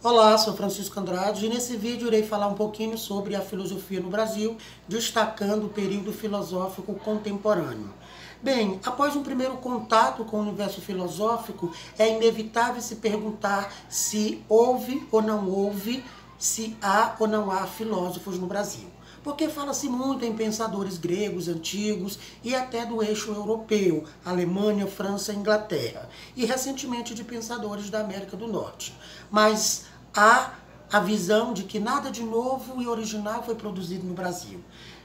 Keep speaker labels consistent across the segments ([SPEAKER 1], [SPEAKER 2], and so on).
[SPEAKER 1] Olá, sou Francisco Andrade e nesse vídeo irei falar um pouquinho sobre a filosofia no Brasil, destacando o período filosófico contemporâneo. Bem, após um primeiro contato com o universo filosófico, é inevitável se perguntar se houve ou não houve, se há ou não há filósofos no Brasil. Porque fala-se muito em pensadores gregos antigos e até do eixo europeu, Alemanha, França e Inglaterra, e recentemente de pensadores da América do Norte. Mas há a visão de que nada de novo e original foi produzido no Brasil.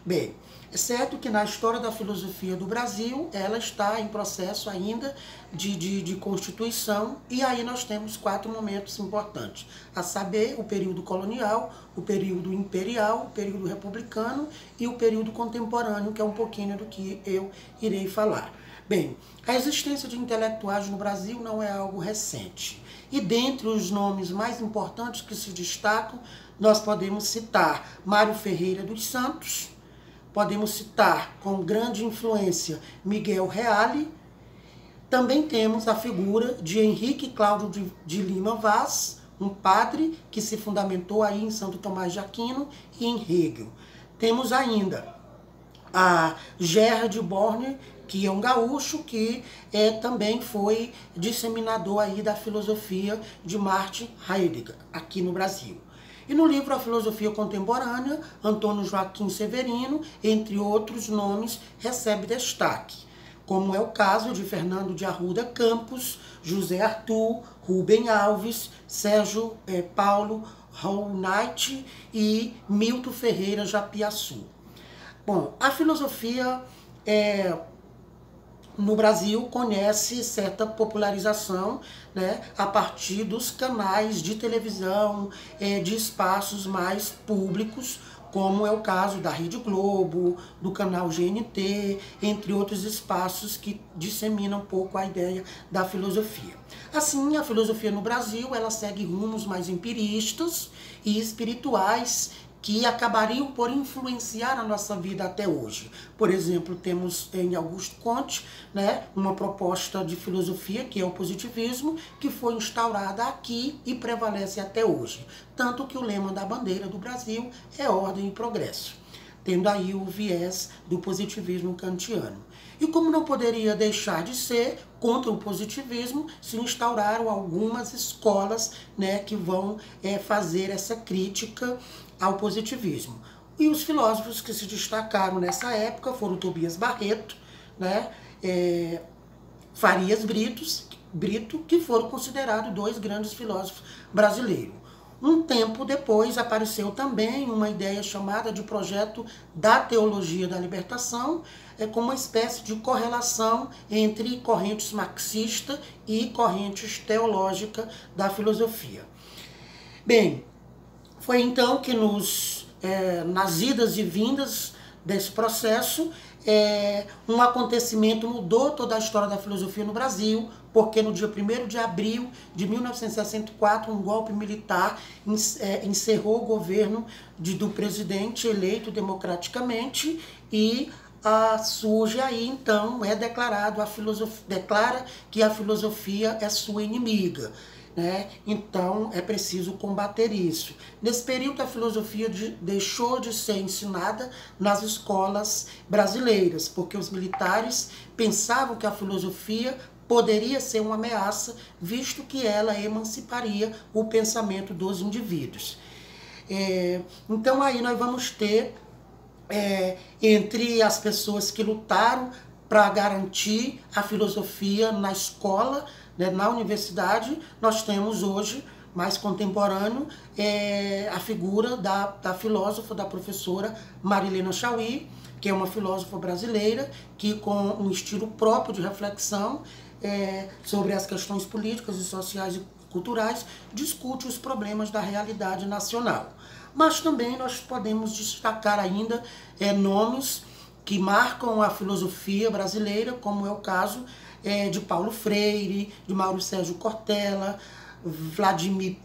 [SPEAKER 1] Bem, é certo que na história da filosofia do Brasil, ela está em processo ainda de constituição, e aí nós temos 4 momentos importantes, a saber, o período colonial, o período imperial, o período republicano e o período contemporâneo, que é um pouquinho do que eu irei falar. Bem, a existência de intelectuais no Brasil não é algo recente. E dentre os nomes mais importantes que se destacam, nós podemos citar Mário Ferreira dos Santos, podemos citar com grande influência Miguel Reale. Também temos a figura de Henrique Cláudio de Lima Vaz, um padre que se fundamentou aí em Santo Tomás de Aquino e em Hegel. Temos ainda a Gerhard Borner, que é um gaúcho que também foi disseminador aí da filosofia de Martin Heidegger aqui no Brasil. E no livro A Filosofia Contemporânea, Antônio Joaquim Severino, entre outros nomes, recebe destaque, como é o caso de Fernando de Arruda Campos, José Arthur, Rubem Alves, Sérgio Paulo Raunait e Milton Ferreira Japiaçu. Bom, a filosofia no Brasil conhece certa popularização, né, a partir dos canais de televisão, de espaços mais públicos, como é o caso da Rede Globo, do canal GNT, entre outros espaços que disseminam um pouco a ideia da filosofia. Assim, a filosofia no Brasil, ela segue rumos mais empiristas e espirituais, que acabariam por influenciar a nossa vida até hoje. Por exemplo, temos em Augusto Comte, né, uma proposta de filosofia, que é o positivismo, que foi instaurada aqui e prevalece até hoje. Tanto que o lema da bandeira do Brasil é ordem e progresso, tendo aí o viés do positivismo kantiano. E como não poderia deixar de ser, contra o positivismo, se instauraram algumas escolas, né, que vão fazer essa crítica ao positivismo. E os filósofos que se destacaram nessa época foram Tobias Barreto, né, Farias Brito, que foram considerados 2 grandes filósofos brasileiros. Um tempo depois apareceu também uma ideia chamada de projeto da teologia da libertação, como uma espécie de correlação entre correntes marxista e correntes teológica da filosofia. Bem, foi então que nas idas e vindas desse processo, um acontecimento mudou toda a história da filosofia no Brasil, porque no dia 1º de abril de 1964, um golpe militar encerrou o governo do presidente eleito democraticamente e surge aí, então, declara que a filosofia é sua inimiga. Né? Então é preciso combater isso. Nesse período a filosofia deixou de ser ensinada nas escolas brasileiras, porque os militares pensavam que a filosofia poderia ser uma ameaça, visto que ela emanciparia o pensamento dos indivíduos. Então aí nós vamos ter, entre as pessoas que lutaram para garantir a filosofia na escola, né, na universidade, nós temos hoje, mais contemporâneo, a figura da filósofa, da professora Marilena Chaui, que é uma filósofa brasileira, que com um estilo próprio de reflexão sobre as questões políticas e sociais e culturais, discute os problemas da realidade nacional. Mas também nós podemos destacar ainda nomes que marcam a filosofia brasileira, como é o caso de Paulo Freire, de Mauro Sérgio Cortella, Vladimir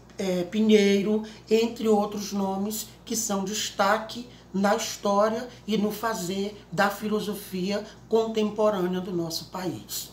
[SPEAKER 1] Pinheiro, entre outros nomes que são destaque na história e no fazer da filosofia contemporânea do nosso país.